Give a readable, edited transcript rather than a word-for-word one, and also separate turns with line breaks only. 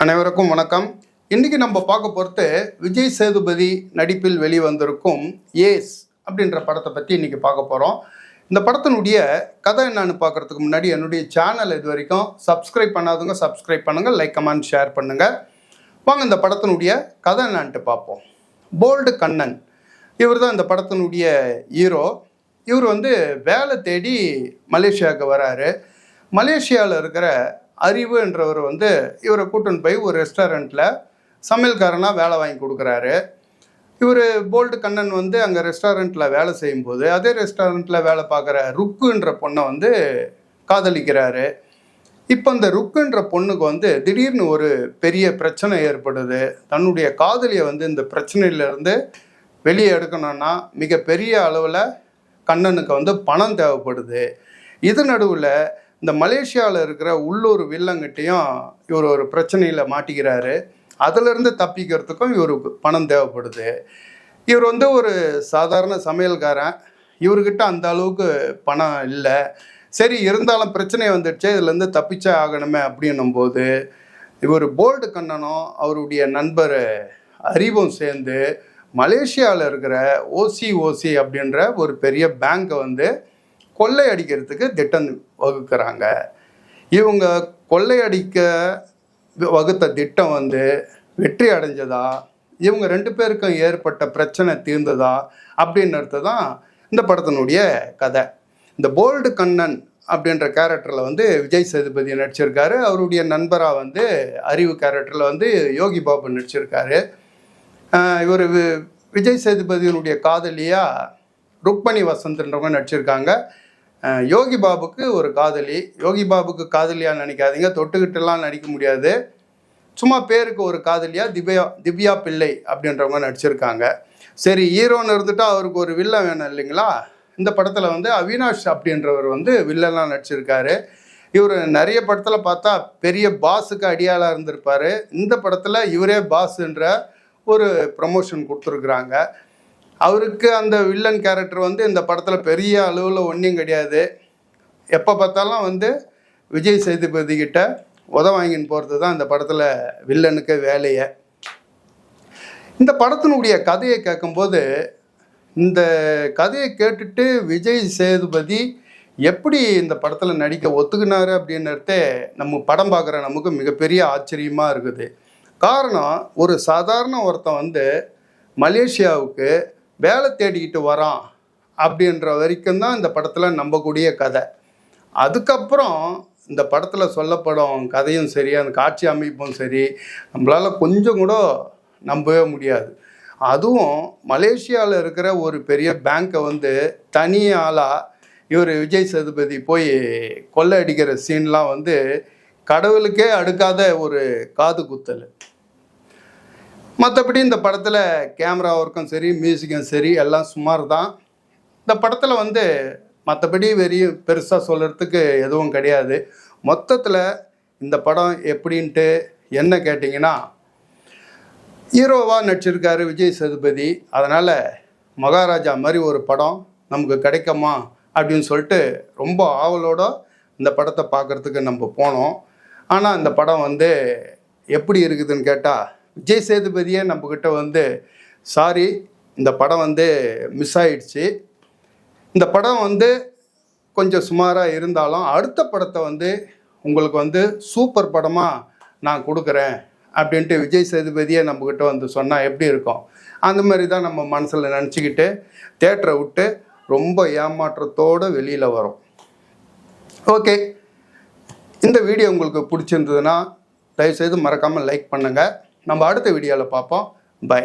அனைவருக்கும் வணக்கம். இன்னைக்கு நம்ம பார்க்க போகிறது விஜய் சேதுபதி நடிப்பில் வெளிவந்திருக்கும் ஏஸ் அப்படின்ற படத்தை பற்றி இன்னைக்கு பார்க்க போகிறோம். இந்த படத்தினுடைய கதை என்னன்னு பார்க்கறதுக்கு முன்னாடி என்னுடைய சேனல் இது வரைக்கும் சப்ஸ்கிரைப் பண்ணாதவங்க சப்ஸ்கிரைப் பண்ணுங்கள், லைக் கமெண்ட் ஷேர் பண்ணுங்கள். வாங்க இந்த படத்தினுடைய கதை என்னான்ட்டு பார்ப்போம். போல்டு கண்ணன் இவர் தான் இந்த படத்தினுடைய ஹீரோ. இவர் வேலை தேடி மலேசியாவுக்கு வராரு. மலேசியாவில் இருக்கிற அறிவுன்றவர் இவரை கூட்டின்னு போய் ஒரு ரெஸ்டாரண்ட்டில் சமையல்காரனாக வேலை வாங்கி கொடுக்குறாரு. இவர் போல்டு கண்ணன் அங்கே ரெஸ்டாரண்ட்டில் வேலை செய்யும்போது அதே ரெஸ்டாரண்ட்டில் வேலை பார்க்குற ருக்குன்ற பொண்ணை காதலிக்கிறாரு. இப்போ இந்த ருக்குன்ற பொண்ணுக்கு திடீர்னு ஒரு பெரிய பிரச்சனை ஏற்படுது. தன்னுடைய காதலியை இந்த பிரச்சனையிலேருந்து வெளியே எடுக்கணும்னா மிகப்பெரிய அளவில் கண்ணனுக்கு பணம் தேவைப்படுது. இது நடுவில் இந்த மலேசியாவில் இருக்கிற உள்ளூர் வில்லங்கிட்டையும் இவர் ஒரு பிரச்சனையில் மாட்டிக்கிறாரு. அதிலிருந்து தப்பிக்கிறதுக்கும் இவருக்கு பணம் தேவைப்படுது. இவர் ஒரு சாதாரண சமையல்காரன். இவர்கிட்ட அந்த அளவுக்கு பணம் இல்லை. சரி, இருந்தாலும் பிரச்சனை வந்துடுச்சு, இதுலேருந்து தப்பிச்சே ஆகணுமே அப்படின்னும்போது இவர் போல்டு கண்ணனும் அவருடைய நண்பர் அறிவும் சேர்ந்து மலேசியாவில் இருக்கிற ஓசி அப்படின்ற ஒரு பெரிய பேங்கை கொள்ளை அடிக்கிறதுக்கு திட்டம் வகுக்கிறாங்க. இவங்க கொள்ளையடிக்க வகுத்த திட்டம் வெற்றி அடைஞ்சதா, இவங்க ரெண்டு பேருக்கும் ஏற்பட்ட பிரச்சனை தீர்ந்ததா அப்படின்றது தான் இந்த படத்தினுடைய கதை. இந்த போல்டு கண்ணன் அப்படின்ற கேரக்டரில் விஜய் சேதுபதி நடிச்சிருக்காரு. அவருடைய நண்பராக அறிவு கேரக்டரில் யோகி பாபு நடிச்சிருக்காரு. இவர் விஜய் சேதுபதியினுடைய காதலியாக ருக்மணி வசந்த்ன்றவங்க நடிச்சிருக்காங்க. யோகி பாபுக்கு ஒரு காதலி. யோகி பாபுக்கு காதலியாக நினைக்காதீங்க, தொட்டுக்கிட்டுலாம் நடிக்க முடியாது. சும்மா பேருக்கு ஒரு காதலியாக திவ்யா பிள்ளை அப்படின்றவங்க நடிச்சிருக்காங்க. சரி, ஹீரோன்னு இருந்துட்டா அவருக்கு ஒரு வில்லன் வேணும் இல்லைங்களா? இந்த படத்தில் அவினாஷ் அப்படின்றவர் வில்லன்லாம் நடிச்சிருக்காரு. இவர் நிறைய படத்தில் பார்த்தா பெரிய பாஸுக்கு அடியாளாக இருந்திருப்பார். இந்த படத்தில் இவரே பாஸுன்ற ஒரு ப்ரமோஷன் கொடுத்துருக்குறாங்க. அவருக்கு அந்த வில்லன் கேரக்டர் இந்த படத்தில் பெரிய அளவில் ஒன்றும் கிடையாது. எப்போ பார்த்தாலும் விஜய் சேதுபதி கிட்ட வாங்கின்னு போகிறது தான் இந்த படத்தில் வில்லனுக்கு வேலையை. இந்த படத்தினுடைய கதையை கேட்கும்போது, இந்த கதையை கேட்டுட்டு விஜய் சேதுபதி எப்படி இந்த படத்தில் நடிக்க ஒத்துக்கினாரு அப்படின்றதே நம்ம படம் பார்க்குற நமக்கு மிகப்பெரிய ஆச்சரியமாக இருக்குது. காரணம், ஒரு சாதாரண ஒருத்தன் மலேசியாவுக்கு வேலை தேடிக்கிட்டு வரான் அப்படின்ற வரைக்கும் தான் இந்த படத்தில் நம்பக்கூடிய கதை. அதுக்கப்புறம் இந்த படத்தில் சொல்லப்படும் கதையும் சரி, அந்த காட்சி அமைப்பும் சரி, நம்மளால் கொஞ்சம் கூட நம்பவே முடியாது. அதுவும் மலேசியாவில் இருக்கிற ஒரு பெரிய பேங்கை தனி ஆளாக இவர் விஜய் சேதுபதி போய் கொள்ளை அடிக்கிற சீன்லாம் கடவுளுக்கே அடுக்காத ஒரு காது குத்தல். மற்றபடி இந்த படத்தில் கேமரா ஒர்க்கும் சரி, மியூசிக்கும் சரி எல்லாம் சுமார் தான். இந்த படத்தில் மற்றபடி பெருசாக சொல்கிறதுக்கு எதுவும் கிடையாது. மொத்தத்தில் இந்த படம் எப்படின்ட்டு என்ன கேட்டிங்கன்னா, ஹீரோவாக நடிச்சிருக்காரு விஜய் சேதுபதி. அதனால் மகாராஜா மாதிரி ஒரு படம் நமக்கு கிடைக்குமா அப்படின்னு சொல்லிட்டு ரொம்ப ஆவலோட இந்த படத்தை பார்க்குறதுக்கு நம்ம போனோம். ஆனால் இந்த படம் எப்படி இருக்குதுன்னு கேட்டால், விஜய் சேதுபதியே நம்மக்கிட்ட சாரி, இந்த படம் மிஸ் ஆயிடுச்சு, இந்த படம் கொஞ்சம் சுமாராக இருந்தாலும் அடுத்த படத்தை உங்களுக்கு சூப்பர் படமாக நான் கொடுக்குறேன் அப்படின்ட்டு விஜய் சேதுபதியே நம்மக்கிட்ட சொன்னால் எப்படி இருக்கும்? அந்த மாதிரி தான் நம்ம மனசில் நினச்சிக்கிட்டு தேட்டரை விட்டு ரொம்ப ஏமாற்றத்தோடு வெளியில் வரும். ஓகே, இந்த வீடியோ உங்களுக்கு பிடிச்சிருந்ததுன்னா தயவுசெய்து மறக்காமல் லைக் பண்ணுங்கள். நம்ம அடுத்த வீடியோவில் பார்ப்போம். பை.